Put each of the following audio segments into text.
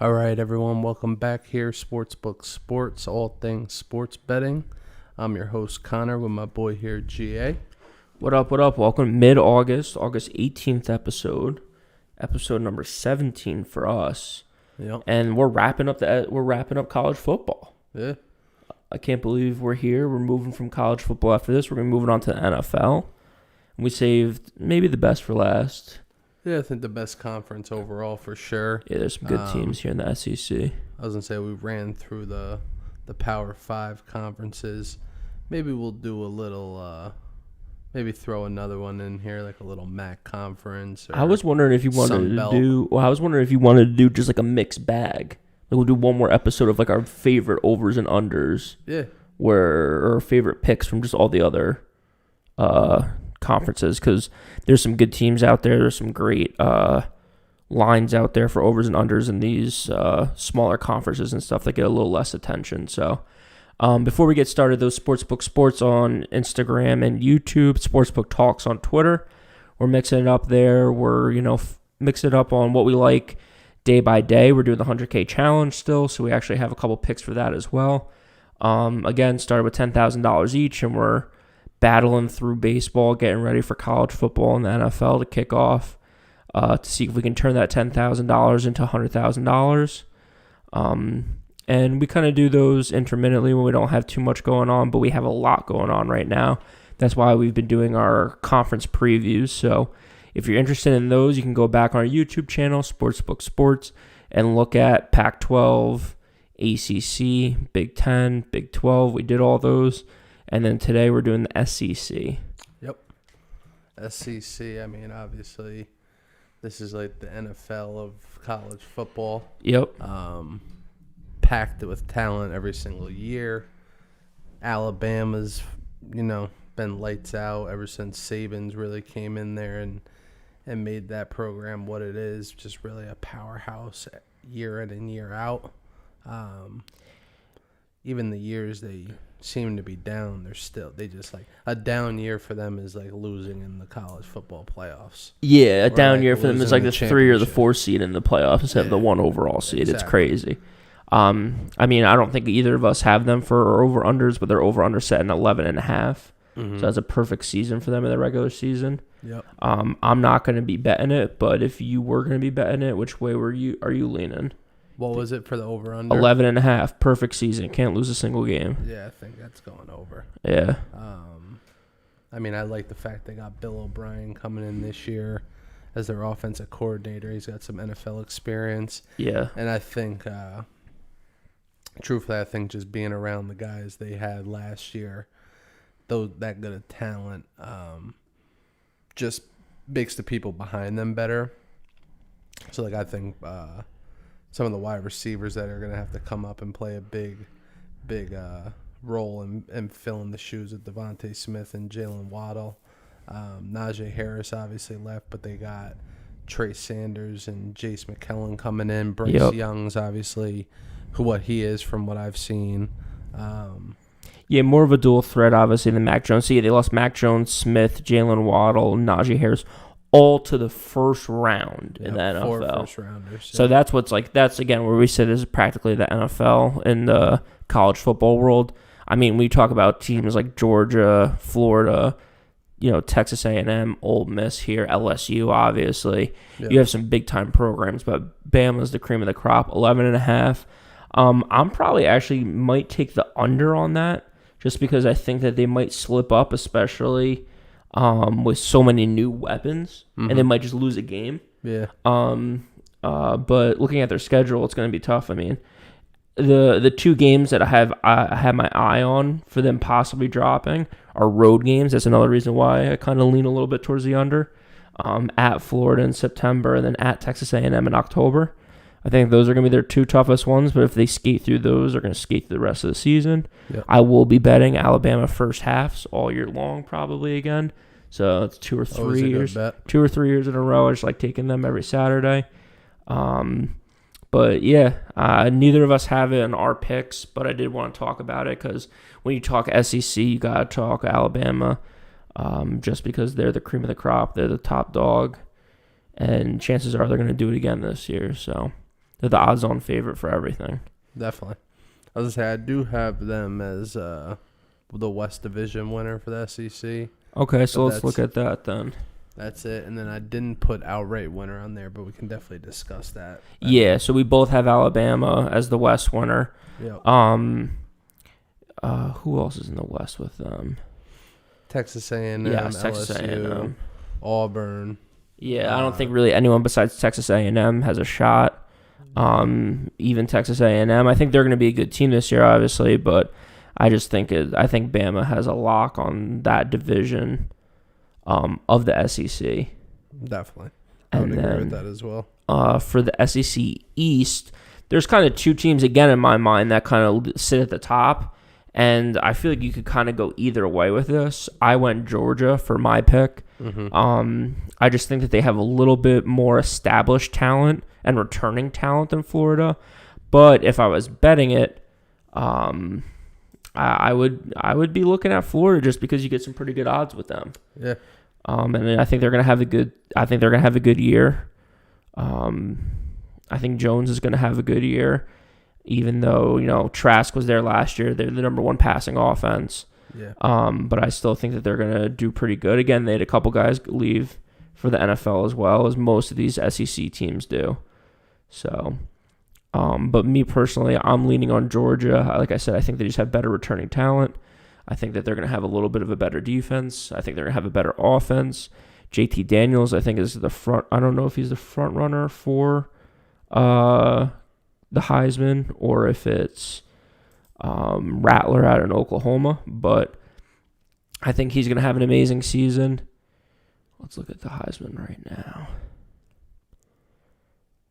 All right, everyone, welcome back here. SportsBook Sports, all things sports betting. I'm your host, Connor, with my boy here, GA. What up, what up? Welcome mid-August, August 18th episode number 17 for us. Yep. And we're wrapping up college football. Yeah. I can't believe we're here. We're moving from college football after this. We're going to be moving on to the NFL. We saved maybe the best for last. Yeah, I think the best conference overall for sure. Yeah, there's some good teams here in the SEC. I was going to say we ran through the Power 5 conferences. Maybe we'll do a little, maybe throw another one in here, like a little MAC conference. I was wondering if you wanted to do just like a mixed bag. Like we'll do one more episode of like our favorite overs and unders. Yeah. Or favorite picks from just all the other conferences, because there's some good teams out there. There's some great lines out there for overs and unders in these smaller conferences and stuff that get a little less attention. So before we get started, those SportsBook Sports on Instagram and YouTube, SportsBook Talks on Twitter, we're mixing it up there. We're, mix it up on what we like day by day. We're doing the 100K challenge still, so we actually have a couple picks for that as well. Again, started with $10,000 each, and we're battling through baseball, getting ready for college football and the NFL to kick off, to see if we can turn that $10,000 into $100,000. And we kind of do those intermittently when we don't have too much going on, but we have a lot going on right now. That's why we've been doing our conference previews. So if you're interested in those, you can go back on our YouTube channel, SportsBook Sports, and look at Pac-12, ACC, Big 10, Big 12. We did all those. And then today we're doing the SEC. Yep. SEC, I mean, obviously, this is like the NFL of college football. Yep. Packed with talent every single year. Alabama's, been lights out ever since Saban's really came in there and made that program what it is. Just really a powerhouse year in and year out. Even the years they seem to be down, they just like a down year for them is like losing in the college football playoffs. Yeah, a down year for them is like the 3 or the 4 seed in the playoffs instead of the 1 overall seed. Exactly. It's crazy. I mean, I don't think either of us have them for over-unders, but they're over-under set in 11.5. Mm-hmm. So that's a perfect season for them in the regular season. Yep. I'm not going to be betting it, but if you were going to be betting it, which way are you leaning? What was it for the over-under? 11.5. Perfect season. Can't lose a single game. Yeah, I think that's going over. Yeah. I mean, I like the fact they got Bill O'Brien coming in this year as their offensive coordinator. He's got some NFL experience. Yeah. And I think, truthfully, just being around the guys they had last year, that good of talent, just makes the people behind them better. So, I think some of the wide receivers that are going to have to come up and play a big role in filling the shoes of Devontae Smith and Jalen Waddle. Najee Harris obviously left, but they got Trey Sanders and Jace McKellen coming in. Bryce Young's obviously what he is from what I've seen. Yeah, more of a dual threat, obviously, than Mac Jones. So, yeah, they lost Mac Jones, Smith, Jalen Waddle, Najee Harris, all to the first round in the NFL. 4 first-rounders. Yeah. So that's, again, where we say this is practically the NFL in the college football world. I mean, we talk about teams like Georgia, Florida, Texas A&M, Ole Miss here, LSU, obviously. Yeah. You have some big-time programs, but Bama's the cream of the crop, 11.5. I'm probably actually might take the under on that just because I think that they might slip up, especially with so many new weapons, and they might just lose a game. Yeah. But looking at their schedule, it's going to be tough. I mean, the 2 games that I have my eye on for them possibly dropping are road games. That's another reason why I kind of lean a little bit towards the under. At Florida in September, and then at Texas A&M in October. I think those are going to be their 2 toughest ones, but if they skate through those, they're going to skate through the rest of the season. Yep. I will be betting Alabama first halves all year long, probably again. So it's 2 or 3 years. 2 or 3 years in a row. I just like taking them every Saturday. But yeah, neither of us have it in our picks, but I did want to talk about it because when you talk SEC, you got to talk Alabama, just because they're the cream of the crop. They're the top dog, and chances are they're going to do it again this year. So they're the odds-on favorite for everything. Definitely. I was going to say, I do have them as the West Division winner for the SEC. Okay, so let's look at that then. That's it. And then I didn't put outright winner on there, but we can definitely discuss that. Yeah, so we both have Alabama as the West winner. Yep. Who else is in the West with them? Texas A&M, Texas LSU, A&M. Auburn. Yeah, I don't think really anyone besides Texas A&M has a shot. Even Texas A&M, I think they're going to be a good team this year, obviously, but I think Bama has a lock on that division of the SEC. Definitely. I would agree with that as well. For the SEC East, there's kind of two teams, again, in my mind, that kind of sit at the top, and I feel like you could kind of go either way with this. I went Georgia for my pick. Mm-hmm. I just think that they have a little bit more established talent and returning talent than Florida. But if I was betting it, I would be looking at Florida just because you get some pretty good odds with them. Yeah. And I think they're gonna have a good. I think they're gonna have a good year. I think Jones is gonna have a good year, even though Trask was there last year. They're the number one passing offense. Yeah. But I still think that they're gonna do pretty good. Again, they had a couple guys leave for the NFL as well as most of these SEC teams do. So, but me personally, I'm leaning on Georgia. Like I said, I think they just have better returning talent. I think that they're going to have a little bit of a better defense. I think they're going to have a better offense. JT Daniels, I think, is the front. I don't know if he's the front runner for the Heisman or if it's Rattler out in Oklahoma, but I think he's going to have an amazing season. Let's look at the Heisman right now.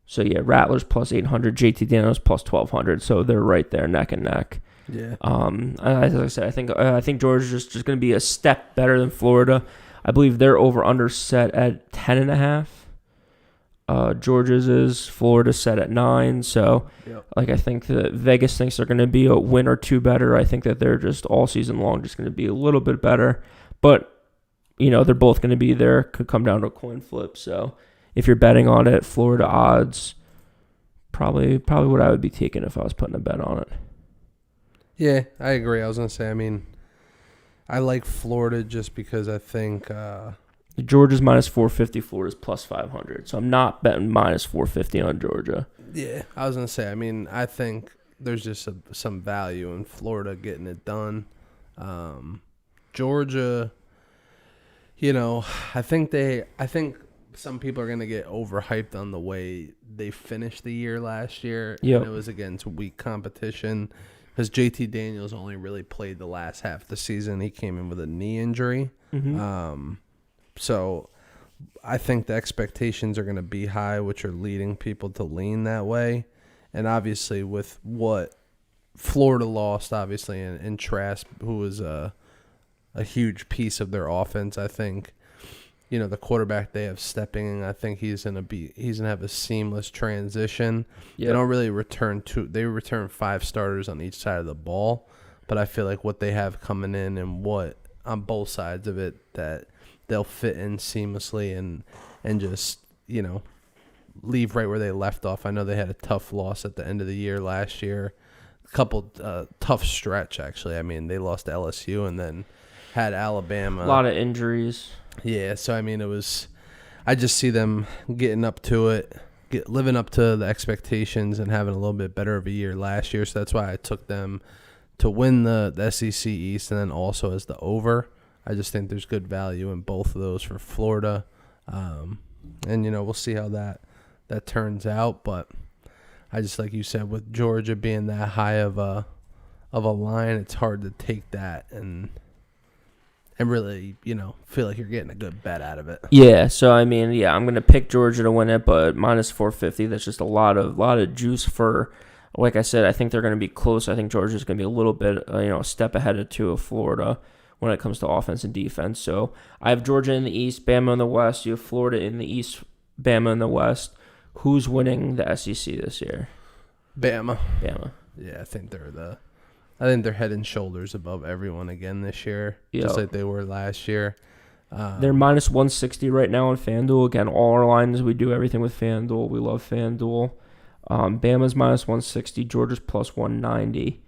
So, yeah, Rattler's plus 800, JT Daniels plus 1,200, so they're right there neck and neck. Yeah. As I said, I think Georgia's just going to be a step better than Florida. I believe they're over-under set at 10.5. Georgia's is. Florida's set at 9. So, I think that Vegas thinks they're going to be a win or two better. I think that they're just all season long just going to be a little bit better. But, they're both going to be there. Could come down to a coin flip. So, if you're betting on it, Florida odds, probably what I would be taking if I was putting a bet on it. Yeah, I agree. I was going to say, I like Florida just because I think Georgia's minus 450, Florida's plus 500. So I'm not betting minus 450 on Georgia. Yeah, I was going to say, I think there's just some value in Florida getting it done. Georgia, I think some people are going to get overhyped on the way they finished the year last year. Yep. And it was against weak competition. Because JT Daniels only really played the last half of the season. He came in with a knee injury. Mm-hmm. So I think the expectations are going to be high, which are leading people to lean that way. And obviously with what Florida lost, obviously, and Trask, who was a huge piece of their offense, I think, the quarterback they have stepping in, I think he's gonna have a seamless transition. Yep. They don't really they return 5 starters on each side of the ball, but I feel like what they have coming in and what on both sides of it, that they'll fit in seamlessly and just leave right where they left off. I know they had a tough loss at the end of the year last year, a couple tough stretch actually. They lost to LSU and then had Alabama. A lot of injuries. Yeah, so I just see them getting up to it, living up to the expectations and having a little bit better of a year last year. So that's why I took them to win the SEC East and then also as the over. I just think there's good value in both of those for Florida. And, we'll see how that turns out. But I just, like you said, with Georgia being that high of a line, it's hard to take that and really, feel like you're getting a good bet out of it. Yeah, so I'm going to pick Georgia to win it, but minus 450, that's just a lot of juice for, like I said, I think they're going to be close. I think Georgia's going to be a little bit, a step ahead of Florida when it comes to offense and defense. So I have Georgia in the East, Bama in the West. You have Florida in the East, Bama in the West. Who's winning the SEC this year? Bama. Yeah, I think they're head and shoulders above everyone again this year, just like they were last year. They're minus 160 right now on FanDuel. Again, all our lines, we do everything with FanDuel. We love FanDuel. Bama's minus 160, Georgia's plus 190,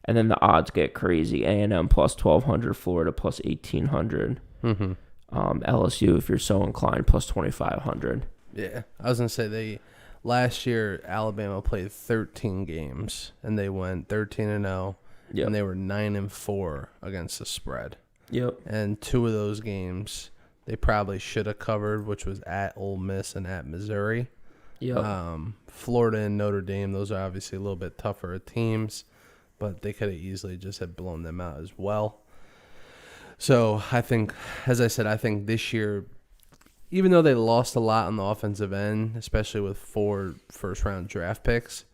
and then the odds get crazy. A&M plus 1,200, Florida plus 1,800. Mm-hmm. LSU, if you're so inclined, plus 2,500. Yeah, I was gonna say last year Alabama played 13 games and they went 13-0, Yep. and they were 9-4 against the spread. Yep. And 2 of those games they probably should have covered, which was at Ole Miss and at Missouri. Yep. Florida and Notre Dame, those are obviously a little bit tougher teams, but they could have easily just have blown them out as well. So I think, as I said, I think this year, even though they lost a lot on the offensive end, especially with 4 first-round draft picks,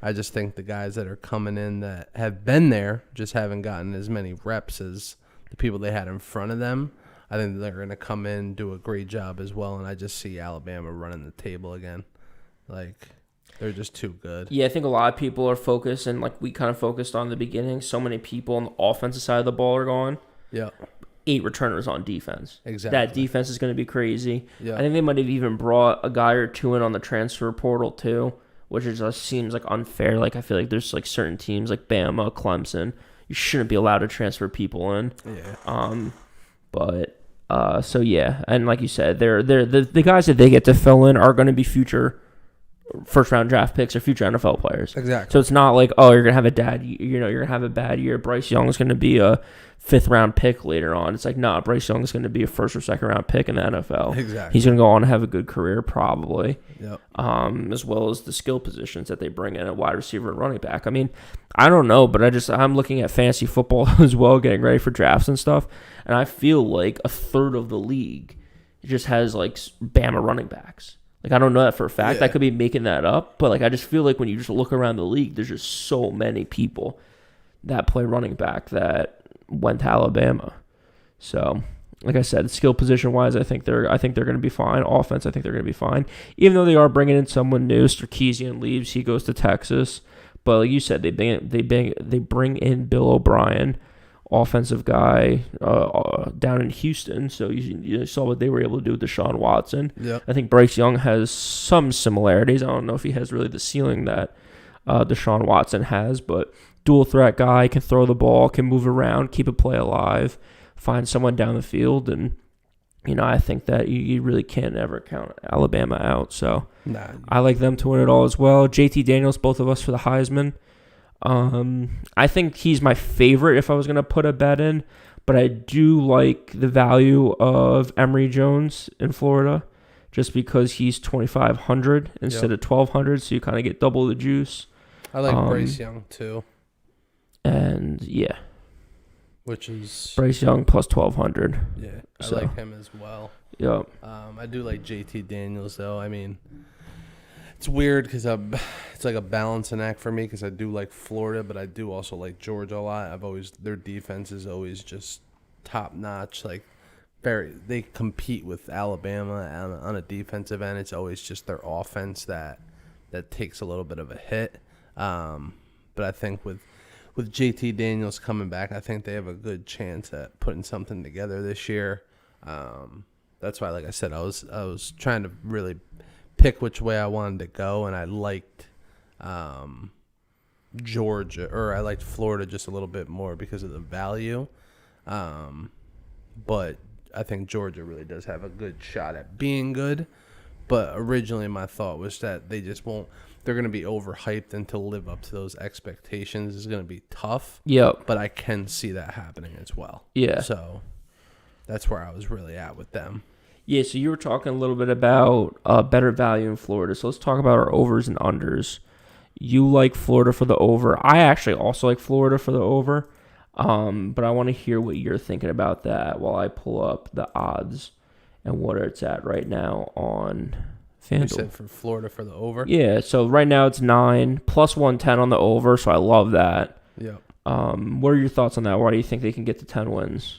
I just think the guys that are coming in that have been there just haven't gotten as many reps as the people they had in front of them. I think they're going to come in, do a great job as well, and I just see Alabama running the table again. Like, they're just too good. Yeah, I think a lot of people are focused, and like we kind of focused on the beginning, so many people on the offensive side of the ball are gone. Yeah. 8 returners on defense. Exactly. That defense is going to be crazy. Yeah. I think they might have even brought a guy or 2 in on the transfer portal too, which just seems like unfair. Like I feel like there's like certain teams like Bama, Clemson, you shouldn't be allowed to transfer people in. Yeah. So yeah, and like you said, the guys that they get to fill in are going to be future first round draft picks or future NFL players. Exactly. So it's not like, oh, you're gonna have you're gonna have a bad year. Bryce Young is gonna be a 5th round pick later on. It's like, nah, Bryce Young is gonna be a 1st or 2nd round pick in the NFL. Exactly. He's gonna go on and have a good career probably. Yep. As well as the skill positions that they bring in at wide receiver and running back. I mean, I don't know, but I'm looking at fantasy football as well, getting ready for drafts and stuff, and I feel like a third of the league just has like Bama running backs. Like, I don't know that for a fact. Yeah. I could be making that up, but like I just feel like when you just look around the league, there's just so many people that play running back that went to Alabama. So, like I said, skill position wise, I think they're going to be fine. Offense, I think they're going to be fine. Even though they are bringing in someone new, Sarkisian leaves, he goes to Texas. But like you said, they bring in Bill O'Brien, offensive guy down in Houston. So you saw what they were able to do with Deshaun Watson. Yep. I think Bryce Young has some similarities. I don't know if he has really the ceiling that Deshaun Watson has, but dual threat guy, can throw the ball, can move around, keep a play alive, find someone down the field, and I think that you really can't ever count Alabama out. So Nah. I like them to win it all as well. JT Daniels, both of us for the Heisman. I think he's my favorite if I was going to put a bet in, but I do like the value of Emory Jones in Florida just because he's 2,500 instead of 1,200, so you kind of get double the juice. I like Bryce Young too. And yeah. Which is Bryce Young plus 1,200. Yeah, I So. like him as well. Yep. I do like JT Daniels though. I mean, it's weird because it's like a balancing act for me because I do like Florida, but I do also like Georgia a lot. Their defense is always just top notch. Like they compete with Alabama on a defensive end. It's always just their offense that takes a little bit of a hit. But I think with JT Daniels coming back, I think they have a good chance at putting something together this year. That's why, like I said, I was trying to really pick which way I wanted to go, and I liked Georgia, or I liked Florida just a little bit more because of the value. But I think Georgia really does have a good shot at being good. But originally my thought was that they just won't. They're going to be overhyped, and to live up to those expectations is going to be tough. Yep. But I can see that happening as well. Yeah. So that's where I was really at with them. Yeah, so you were talking a little bit about better value in Florida. So let's talk about our overs and unders. You like Florida for the over. I actually also like Florida for the over. But I want to hear what you're thinking about that while I pull up the odds and what it's at right now on FanDuel. You said for Florida for the over? Yeah, so right now it's 9, plus 110 on the over, so I love that. Yep. What are your thoughts on that? Why do you think they can get to 10 wins?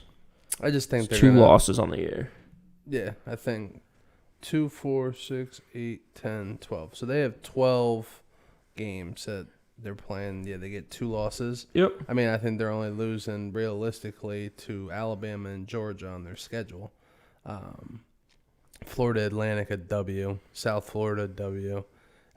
I just think It's they're 2 losses on the year. Yeah, I think 2, 4, 6, 8, 10, 12. So they have 12 games that they're playing. Yeah, they get 2 losses. Yep. I mean, I think they're only losing realistically to Alabama and Georgia on their schedule. Florida Atlantic a W, South Florida W,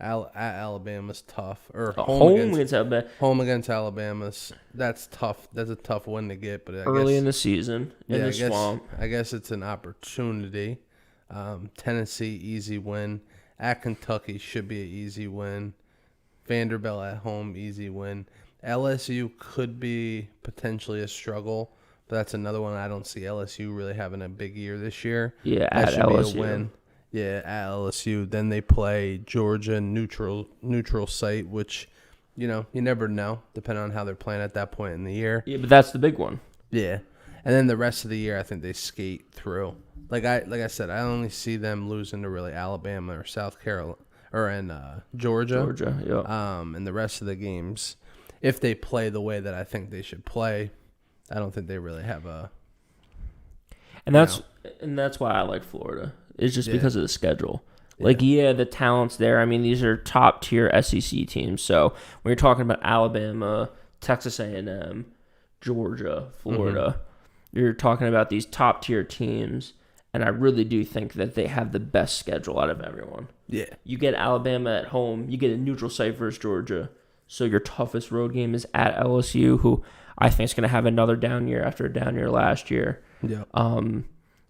At Alabama's tough, or Home against Alabama. Home against Alabama's, that's tough. That's a tough win to get, but Early in the season, in the swamp. I guess it's an opportunity. Tennessee, easy win. At Kentucky, should be an easy win. Vanderbilt at home, easy win. LSU could be potentially a struggle, but that's another one. I don't see LSU really having a big year this year. Yeah, that at should LSU. be a win. Yeah, at LSU. Then they play Georgia neutral site, which, you never know, depending on how they're playing at that point in the year. Yeah, but that's the big one. Yeah. And then the rest of the year, I think they skate through. Like I said, I only see them losing to really Alabama or South Carolina or in Georgia. Georgia, yeah. And the rest of the games, if they play the way that I think they should play, I don't think they really have a. And that's why I like Florida. It's just because of the schedule. Like, the talent's there. I mean, these are top tier SEC teams. So when you're talking about Alabama, Texas A&M, Georgia, Florida, you're talking about these top tier teams. And I really do think that they have the best schedule out of everyone. Yeah. You get Alabama at home. You get a neutral site versus Georgia. So your toughest road game is at LSU, who I think is going to have another down year after a down year last year. Yeah.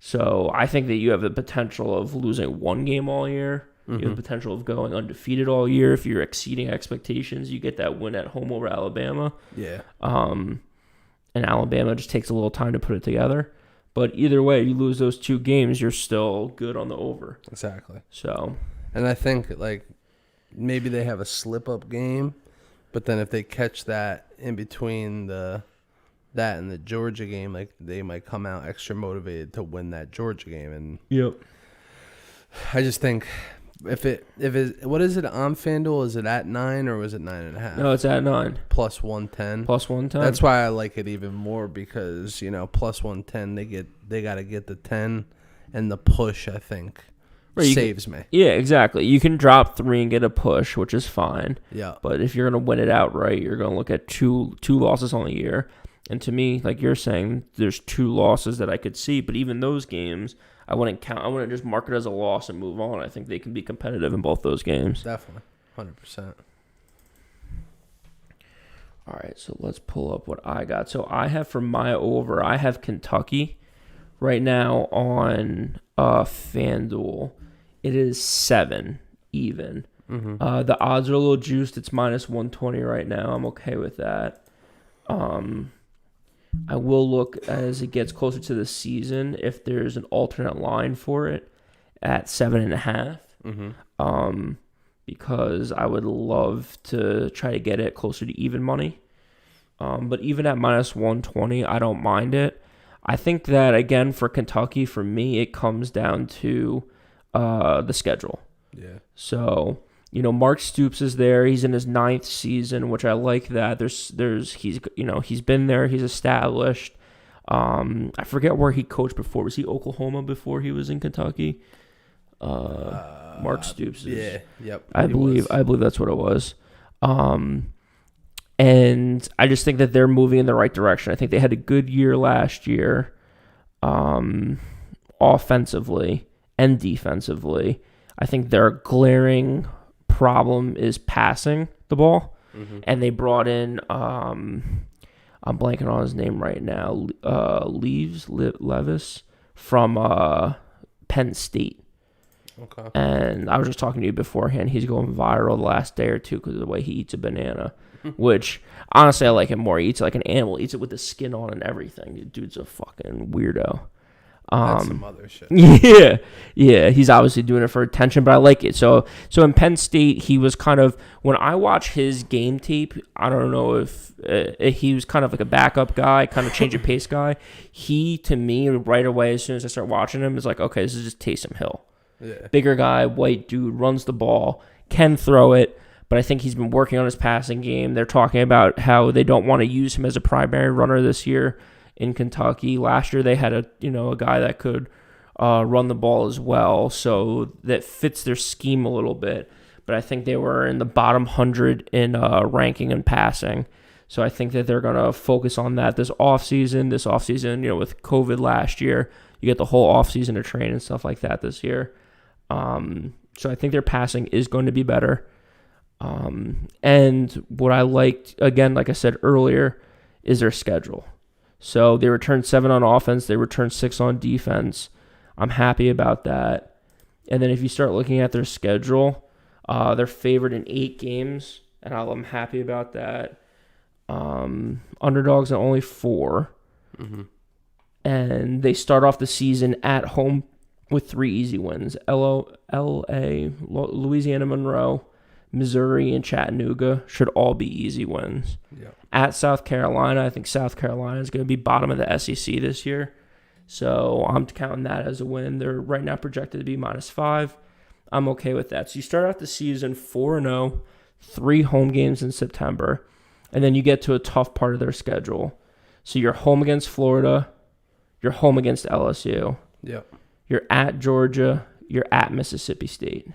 So I think that you have the potential of losing one game all year. You have the potential of going undefeated all year. If you're exceeding expectations, you get that win at home over Alabama. Yeah. And Alabama just takes a little time to put it together. But either way, you lose those two games, you're still good on the over. Exactly. So, and I think maybe they have a slip-up game, but then if they catch that in between that and the Georgia game, they might come out extra motivated to win that Georgia game. And I just think if it what is it on FanDuel? Is it at 9 or was it 9.5? No, it's at 9 plus 110. Plus 110. That's why I like it even more because plus 110 they got to get the 10 and the push. I think saves me. Yeah, exactly. You can drop 3 and get a push, which is fine. Yeah. But if you're gonna win it outright, you're gonna look at two losses on the year. And to me, like you're saying, there's 2 losses that I could see. But even those games, I wouldn't count. I wouldn't just mark it as a loss and move on. I think they can be competitive in both those games. Definitely, 100%. All right, so let's pull up what I got. So I have for my over, I have Kentucky right now on FanDuel. It is 7 even. The odds are a little juiced. It's minus 120 right now. I'm okay with that. I will look as it gets closer to the season if there's an alternate line for it at 7.5. Because I would love to try to get it closer to even money. But even at minus 120, I don't mind it. I think that, again, for Kentucky, for me, it comes down to the schedule. Yeah. So, Mark Stoops is there. He's in his 9th season, which I like that. He's been there. He's established. I forget where he coached before. Was he Oklahoma before he was in Kentucky? Mark Stoops. Yeah. Yep. I believe that's what it was. And I just think that they're moving in the right direction. I think they had a good year last year, offensively and defensively. I think their glaring problem is passing the ball, and they brought in I'm blanking on his name right now, Levis from Penn State. Okay. And I was just talking to you beforehand. He's going viral the last day or two because of the way he eats a banana, which honestly I like him more. He eats it like an animal. He eats it with the skin on and everything. The dude's a fucking weirdo. That's some other shit. Yeah. He's obviously doing it for attention, but I like it. So in Penn State, he was kind of, when I watch his game tape, I don't know if he was kind of like a backup guy, kind of change of pace guy. He, to me, right away, as soon as I start watching him, is like, okay, this is just Taysom Hill. Yeah. Bigger guy, white dude, runs the ball, can throw it, but I think he's been working on his passing game. They're talking about how they don't want to use him as a primary runner this year in Kentucky. Last year they had a guy that could run the ball as well, so that fits their scheme a little bit. But I think they were in the bottom 100 in ranking and passing. So I think that they're going to focus on that this offseason. With COVID last year, you get the whole offseason to train and stuff like that this year. So I think their passing is going to be better. And what I liked, again, like I said earlier, is their schedule. So they returned 7 on offense. They returned 6 on defense. I'm happy about that. And then if you start looking at their schedule, they're favored in 8 games, and I'm happy about that. Underdogs in only 4. Mm-hmm. And they start off the season at home with 3 easy wins. L.A., Louisiana Monroe, Missouri, and Chattanooga should all be easy wins. Yep. At South Carolina, I think South Carolina is going to be bottom of the SEC this year. So I'm counting that as a win. They're right now projected to be -5. I'm okay with that. So you start out the season 4-0, 3 home games in September, and then you get to a tough part of their schedule. So you're home against Florida, you're home against LSU, Yep. you're at Georgia, you're at Mississippi State.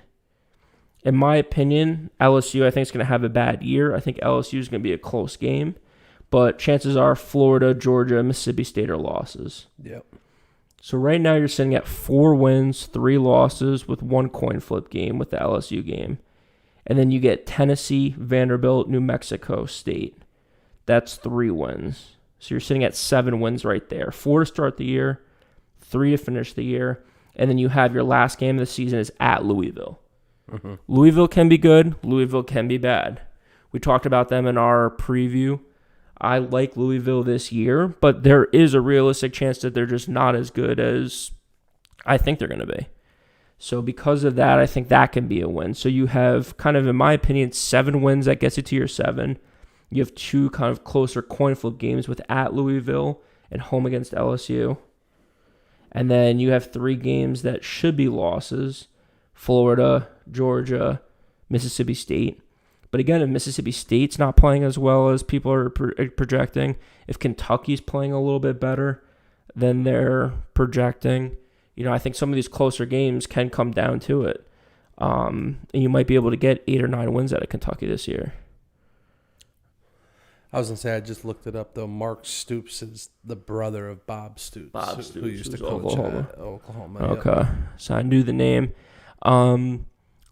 In my opinion, LSU, I think, is going to have a bad year. I think LSU is going to be a close game, but chances are Florida, Georgia, Mississippi State are losses. Yep. So right now you're sitting at 4 wins, 3 losses with 1 coin flip game with the LSU game. And then you get Tennessee, Vanderbilt, New Mexico State. That's 3 wins. So you're sitting at 7 wins right there. 4 to start the year, 3 to finish the year. And then you have your last game of the season is at Louisville. Mm-hmm. Louisville can be good. Louisville can be bad. We talked about them in our preview. I like Louisville this year, but there is a realistic chance that they're just not as good as I think they're going to be. So because of that, I think that can be a win. So you have kind of, in my opinion, 7 wins that gets you to your 7. You have 2 kind of closer coin flip games with at Louisville and home against LSU. And then you have 3 games that should be losses: Florida, Georgia, Mississippi State. But again, if Mississippi State's not playing as well as people are projecting, if Kentucky's playing a little bit better than they're projecting, I think some of these closer games can come down to it. And you might be able to get 8 or 9 wins out of Kentucky this year. I was going to say, I just looked it up, though. Mark Stoops is the brother of Bob Stoops. Bob Stoops, who used to coach Oklahoma. at Oklahoma. Okay, Yep. so I knew the name.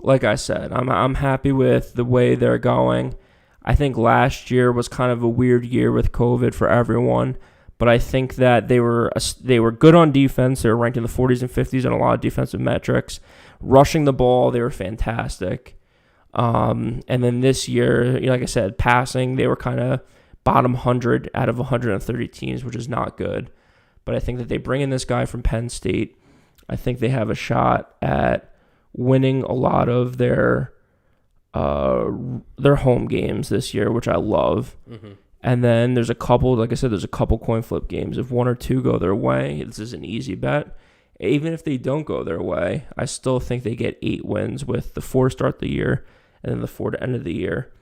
Like I said, I'm happy with the way they're going. I think last year was kind of a weird year with COVID for everyone, but I think that they were good on defense. They were ranked in the 40s and 50s on a lot of defensive metrics. Rushing the ball, they were fantastic. And then this year, like I said, passing, they were kind of bottom 100 out of 130 teams, which is not good. But I think that they bring in this guy from Penn State. I think they have a shot at winning a lot of their home games this year, which I love. Mm-hmm. And then there's a couple, like I said, there's a couple coin flip games. If 1 or 2 go their way, this is an easy bet. Even if they don't go their way, I still think they get 8 wins with the 4 to start the year and then the 4 to end of the year.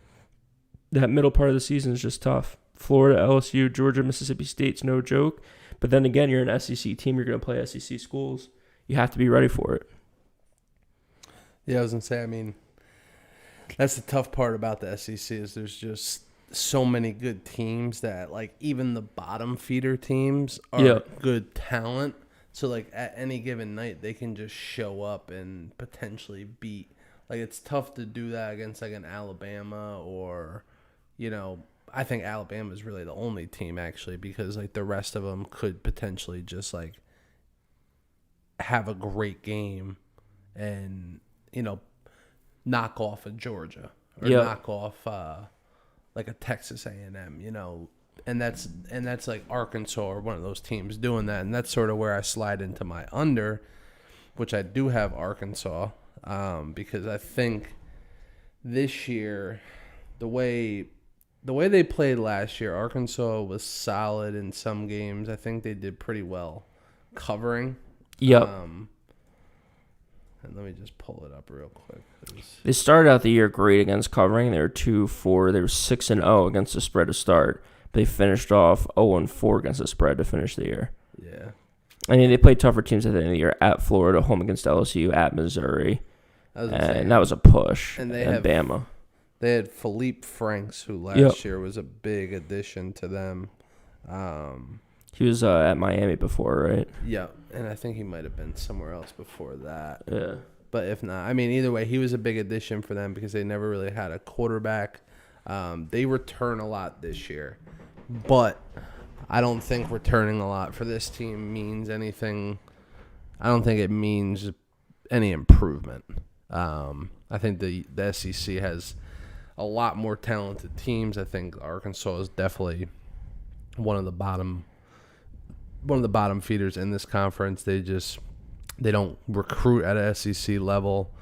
That middle part of the season is just tough. Florida, LSU, Georgia, Mississippi State's no joke. But then again, you're an SEC team. You're going to play SEC schools. You have to be ready for it. Yeah, I was going to say, that's the tough part about the SEC is there's just so many good teams that, like, even the bottom feeder teams are good talent. So, like, at any given night, they can just show up and potentially beat. Like, it's tough to do that against, like, an Alabama or, I think Alabama is really the only team, actually, because, like, the rest of them could potentially just, like, have a great game and, knock off a Georgia or knock off, like, a Texas A&M, And that's like Arkansas or one of those teams doing that. And that's sort of where I slide into my under, which I do have Arkansas, because I think this year, the way they played last year, Arkansas was solid in some games. I think they did pretty well covering. Yep. And let me just pull it up real quick. They started out the year great against covering. They were 2-4. They were 6-0 against the spread to start. They finished off 0-4 against the spread to finish the year. Yeah. They played tougher teams at the end of the year. At Florida, home against LSU, at Missouri. And that was a push. And Bama. They had Philippe Franks, who last year was a big addition to them. He was at Miami before, right? Yeah, and I think he might have been somewhere else before that. Yeah. But if not, I mean, either way, he was a big addition for them because they never really had a quarterback. They return a lot this year, but I don't think returning a lot for this team means anything. I don't think it means any improvement. I think the SEC has a lot more talented teams. I think Arkansas is definitely one of the bottom feeders in this conference. They don't recruit at a SEC level.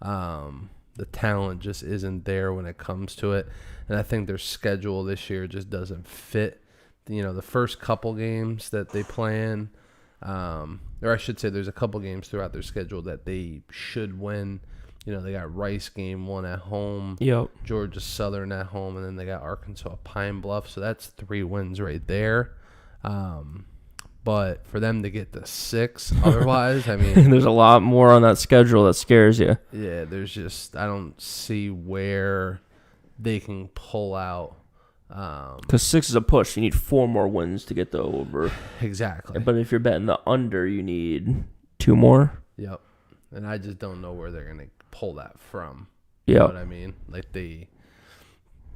The talent just isn't there when it comes to it. And I think their schedule this year just doesn't fit. The first couple games that they play in, or I should say there's a couple games throughout their schedule that they should win. They got Rice game 1 at home, Yep. Georgia Southern at home, and then they got Arkansas Pine Bluff. So that's 3 wins right there. But for them to get to 6 otherwise, I mean. There's a lot more on that schedule that scares you. Yeah, I don't see where they can pull out. Because 6 is a push. You need 4 more wins to get the over. Exactly. But if you're betting the under, you need 2 more. Yep. And I just don't know where they're going to pull that from. Yep. You know what I mean? Like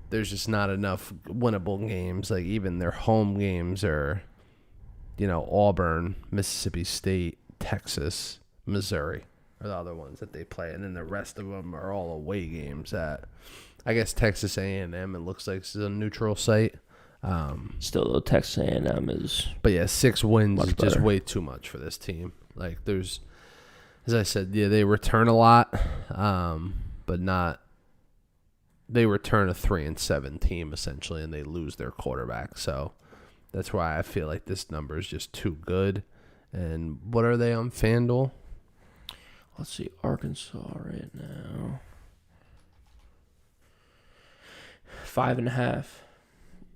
there's just not enough winnable games. Like even their home games are, Auburn, Mississippi State, Texas, Missouri are the other ones that they play. And then the rest of them are all away games at, I guess, Texas A&M. It looks like it's a neutral site. Still, though, Texas A&M is. But yeah, 6 wins is just better. way too much for this team. Like there's, as I said, yeah, they return a lot, but not. They return a 3-7 team essentially, and they lose their quarterback. So that's why I feel like this number is just too good. And what are they on FanDuel? Let's see, Arkansas right now. 5.5.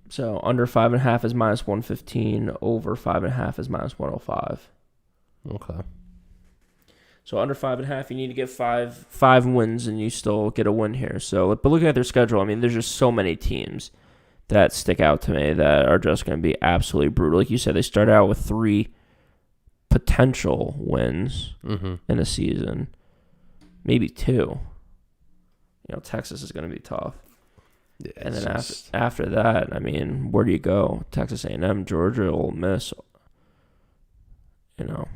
So under 5.5 is -115. Over 5.5 is -105. Okay. So under 5.5, you need to get five wins, and you still get a win here. So, but looking at their schedule, I mean, there's just so many teams that stick out to me that are just going to be absolutely brutal. Like you said, they start out with 3 potential wins in the season, maybe 2. Texas is going to be tough. Yeah, and then after that, I mean, where do you go? Texas A&M, Georgia, Ole Miss. There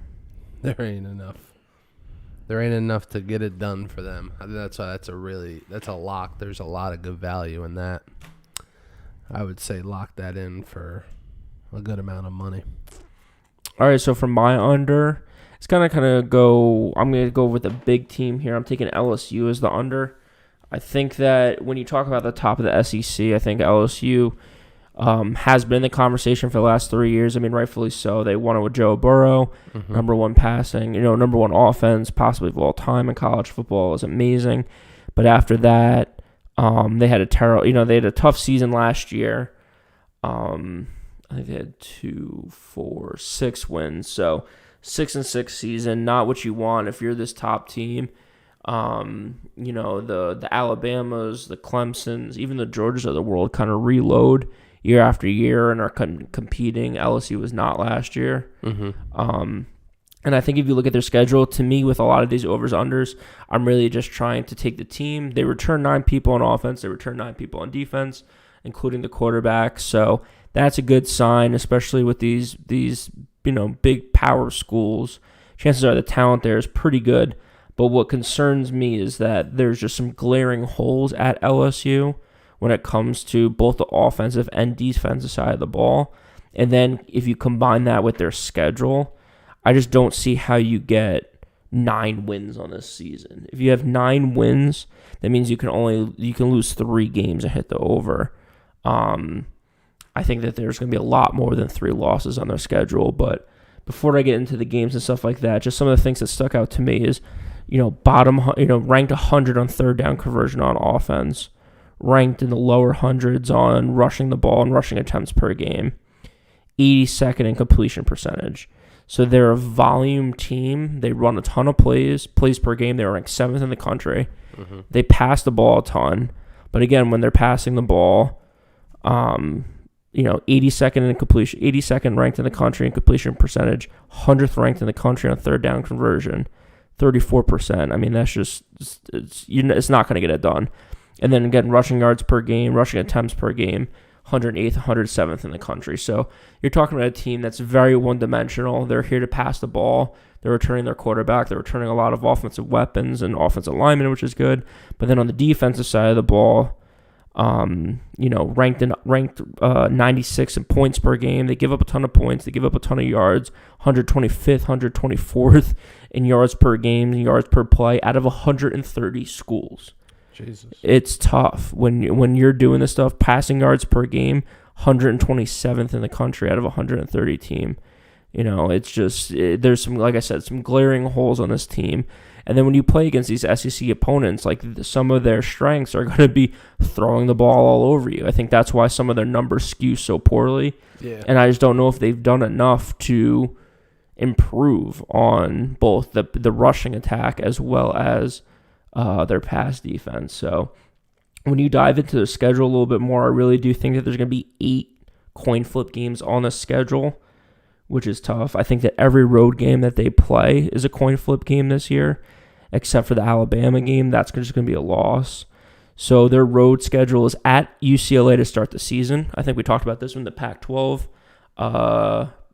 ain't enough. There ain't enough to get it done for them. I think that's why that's a lock. There's a lot of good value in that. I would say lock that in for a good amount of money. All right, so for my under, it's kind of go. I'm going to go with a big team here. I'm taking LSU as the under. I think that when you talk about the top of the SEC, I think LSU has been in the conversation for the last 3 years. I mean, rightfully so. They won it with Joe Burrow, number 1 passing, number 1 offense, possibly of all time in college football. It was amazing. But after that, they had they had a tough season last year. I think they had 2, 4, 6 wins. So 6-6 season, not what you want if you're this top team. The Alabamas, the Clemsons, even the Georgias of the world kind of reload year after year and are competing. LSU was not last year. And I think if you look at their schedule, to me, with a lot of these overs-unders, I'm really just trying to take the team. They return 9 people on offense. They return 9 people on defense, including the quarterback. So that's a good sign, especially with these big power schools. Chances are the talent there is pretty good. But what concerns me is that there's just some glaring holes at LSU when it comes to both the offensive and defensive side of the ball. And then if you combine that with their schedule, I just don't see how you get 9 wins on this season. If you have 9 wins, that means you can lose 3 games and hit the over. I think that there's going to be a lot more than 3 losses on their schedule. But before I get into the games and stuff like that, just some of the things that stuck out to me is, ranked 100 on third down conversion on offense, ranked in the lower hundreds on rushing the ball and rushing attempts per game, 82nd in completion percentage. So they're a volume team. They run a ton of plays per game. They're ranked 7th in the country. They pass the ball a ton. But again, when they're passing the ball, 82nd in completion, 82nd ranked in the country in completion percentage, 100th ranked in the country on third down conversion, 34%. I mean, that's just it's not going to get it done. And then again, rushing yards per game, rushing attempts per game, 108th, 107th in the country. So you're talking about a team that's very one-dimensional. They're here to pass the ball. They're returning their quarterback. They're returning a lot of offensive weapons and offensive linemen, which is good. But then on the defensive side of the ball, ranked 96 in points per game. They give up a ton of points. They give up a ton of yards. 125th, 124th in yards per game, yards per play out of 130 schools. Jesus. It's tough when you're doing this stuff. Passing yards per game, 127th in the country out of 130 team. It's just there's some, like I said, some glaring holes on this team. And then when you play against these SEC opponents, like some of their strengths are going to be throwing the ball all over you. I think that's why some of their numbers skew so poorly. Yeah. And I just don't know if they've done enough to improve on both the rushing attack as well as their pass defense. So when you dive into the schedule a little bit more, I really do think that there's going to be 8 coin flip games on the schedule, which is tough. I think that every road game that they play is a coin flip game this year, except for the Alabama game. That's just going to be a loss. So their road schedule is at UCLA to start the season. I think we talked about this in the Pac-12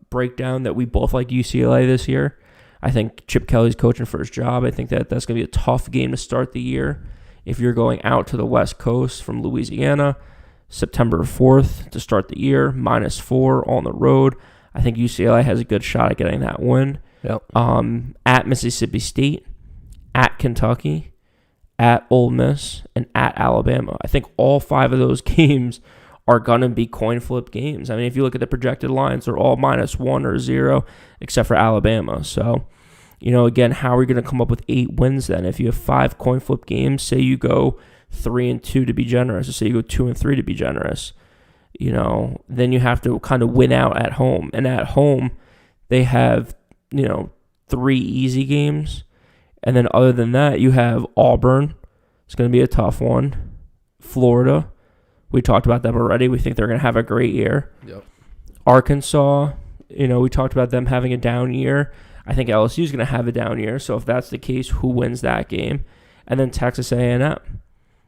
breakdown that we both like UCLA this year. I think Chip Kelly's coaching for his job. I think that that's going to be a tough game to start the year. If you're going out to the West Coast from Louisiana, September 4th to start the year, -4 on the road. I think UCLA has a good shot at getting that win. Yep. At Mississippi State, at Kentucky, at Ole Miss, and at Alabama. I think all 5 of those games are going to be coin flip games. I mean, if you look at the projected lines, they're all -1 or 0, except for Alabama. So, again, how are we going to come up with 8 wins then? If you have 5 coin flip games, say you go 3-2 to be generous, or say you go 2-3 to be generous, then you have to kind of win out at home. And at home, they have, 3 easy games. And then other than that, you have Auburn. It's going to be a tough one. Florida. We talked about them already. We think they're going to have a great year. Yep. Arkansas, we talked about them having a down year. I think LSU is going to have a down year. So if that's the case, who wins that game? And then Texas A&M.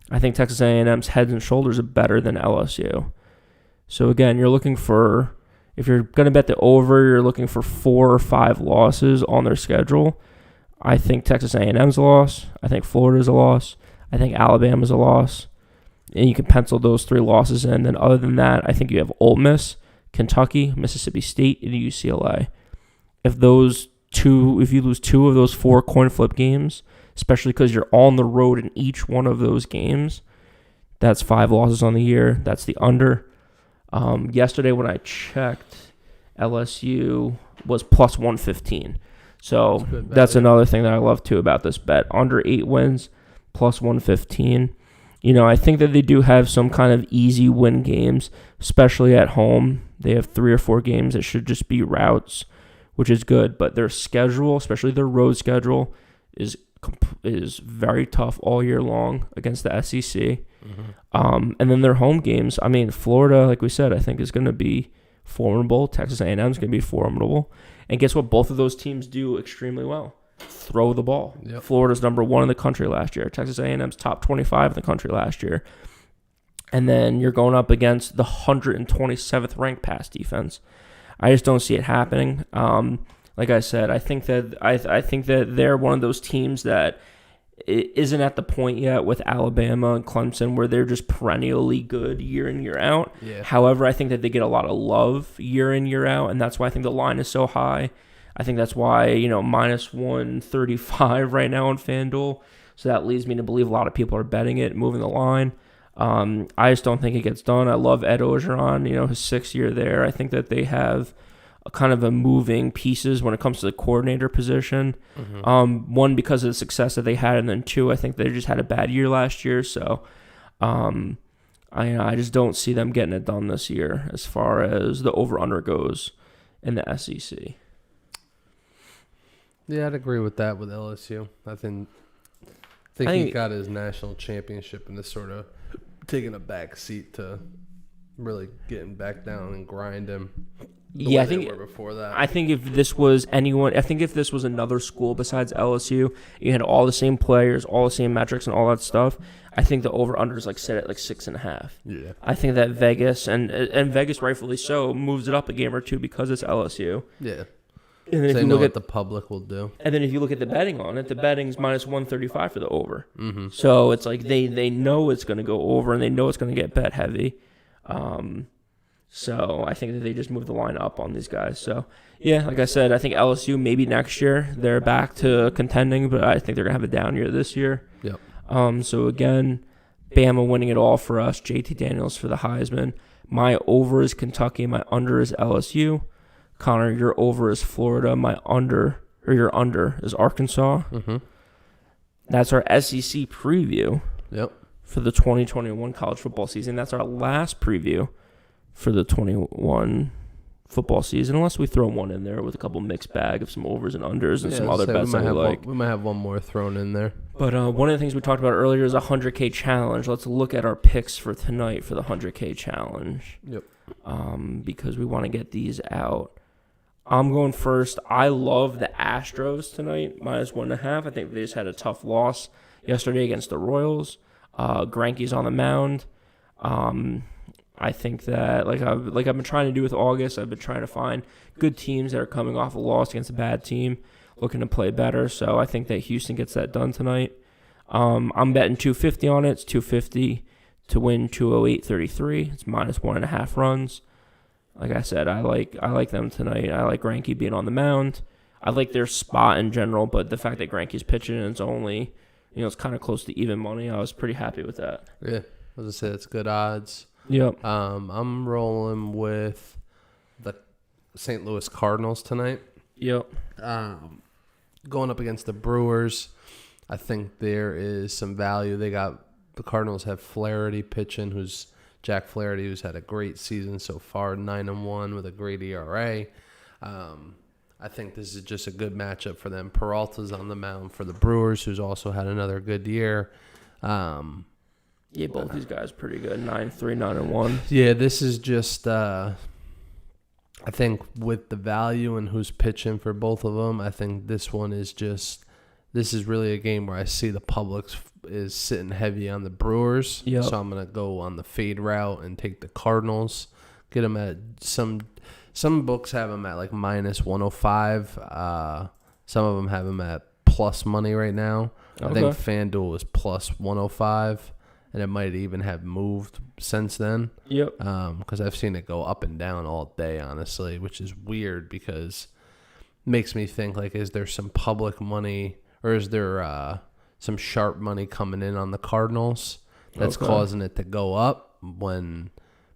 I think Texas A&M's heads and shoulders are better than LSU. So again, you're looking for, if you're going to bet the over, you're looking for 4 or 5 losses on their schedule. I think Texas A&M's a loss. I think Florida's a loss. I think Alabama's a loss. And you can pencil those 3 losses in. Then other than that, I think you have Ole Miss, Kentucky, Mississippi State, and UCLA. If you lose 2 of those 4 coin flip games, especially because you're on the road in each one of those games, that's 5 losses on the year. That's the under. Yesterday when I checked, LSU was +115. So that's another thing that I love too about this bet. Under 8 wins, +115. I think that they do have some kind of easy win games, especially at home. They have 3 or 4 games that should just be routes, which is good. But their schedule, especially their road schedule, is very tough all year long against the SEC. Mm-hmm. And then their home games, I mean, Florida, like we said, I think is going to be formidable. Texas A&M is going to be formidable. And guess what? Both of those teams do extremely well. Throw the ball. Yep. Florida's number 1 in the country last year. Texas A&M's top 25 in the country last year. And then you're going up against the 127th ranked pass defense. I just don't see it happening. Like I said, I think that they're one of those teams that isn't at the point yet with Alabama and Clemson where they're just perennially good year in, year out. Yeah. However, I think that they get a lot of love year in, year out, and that's why I think the line is so high. I think that's why, -135 right now on FanDuel. So that leads me to believe a lot of people are betting it, moving the line. I just don't think it gets done. I love Ed Orgeron, his 6th year there. I think that they have kind of a moving pieces when it comes to the coordinator position. Mm-hmm. 1, because of the success that they had, and then 2, I think they just had a bad year last year. So I just don't see them getting it done this year as far as the over-under goes in the SEC. Yeah, I'd agree with that with LSU. I think he got his national championship and is sort of taking a back seat to really getting back down and grinding. the way they were before that. I think if this was another school besides LSU, you had all the same players, all the same metrics, and all that stuff. I think the over/under is set at 6.5. Yeah. I think that Vegas and Vegas rightfully so moves it up a game or two because it's LSU. Yeah. And then they know what the public will do. And then if you look at the betting on it, the betting's -135 for the over. Mm-hmm. So it's like they know it's going to go over and they know it's going to get bet heavy. So I think that they just moved the line up on these guys. So, yeah, like I said, I think LSU maybe next year they're back to contending, but I think they're going to have a down year this year. Yep. So, again, Bama winning it all for us. JT Daniels for the Heisman. My over is Kentucky. My under is LSU. Connor, your over is Florida. Your under is Arkansas. Mm-hmm. That's our SEC preview. Yep. For the 2021 college football season. That's our last preview for the 21 football season, unless we throw one in there with a couple mixed bag of some overs and unders and some other bets that we like. We might have one more thrown in there. But one of the things we talked about earlier is a 100K challenge. Let's look at our picks for tonight for the 100K challenge. Yep. Because we want to get these out. I'm going first. I love the Astros tonight, -1.5. I think they just had a tough loss yesterday against the Royals. Greinke's on the mound. I think that, like I've been trying to do with August, I've been trying to find good teams that are coming off a loss against a bad team, looking to play better. So I think that Houston gets that done tonight. I'm betting 250 on it. It's 250 to win 208.33. It's -1.5 runs. Like I said, I like them tonight. I like Greinke being on the mound. I like their spot in general, but the fact that Greinke's pitching and it's only, it's kind of close to even money, I was pretty happy with that. Yeah, as I said, it's good odds. Yep. I'm rolling with the St. Louis Cardinals tonight. Yep. Going up against the Brewers, I think there is some value. The Cardinals have Flaherty pitching, Jack Flaherty, who's had a great season so far, 9-1 with a great ERA. I think this is just a good matchup for them. Peralta's on the mound for the Brewers, who's also had another good year. Yeah, both these guys are pretty good. 9-3, 9-1. Yeah, this is just, I think with the value and who's pitching for both of them, I think this is really a game where I see the public is sitting heavy on the Brewers. Yep. So I'm going to go on the fade route and take the Cardinals. Get them at some books have them at like -105. Some of them have them at plus money right now. Okay. I think FanDuel is plus 105. And it might even have moved since then. Yep. Because I've seen it go up and down all day, honestly, which is weird because it makes me think, like, is there some public money or is there some sharp money coming in on the Cardinals that's causing it to go up when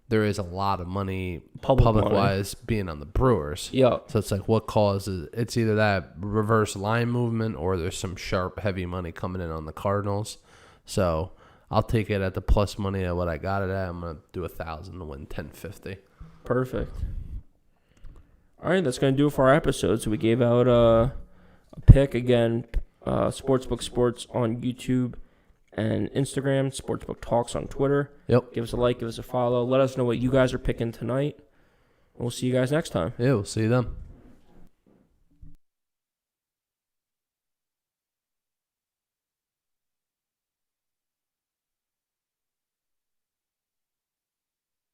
there is a lot of money public-wise being on the Brewers? Yeah. So it's like what causes – it's either that reverse line movement or there's some sharp, heavy money coming in on the Cardinals. So – I'll take it at the plus money at what I got it at. I'm going to do 1,000 to win 1050. Perfect. All right, that's going to do it for our episode. So we gave out a pick again, SportsBook Sports on YouTube and Instagram, SportsBook Talks on Twitter. Yep. Give us a like, give us a follow. Let us know what you guys are picking tonight. We'll see you guys next time. Yeah, we'll see you then.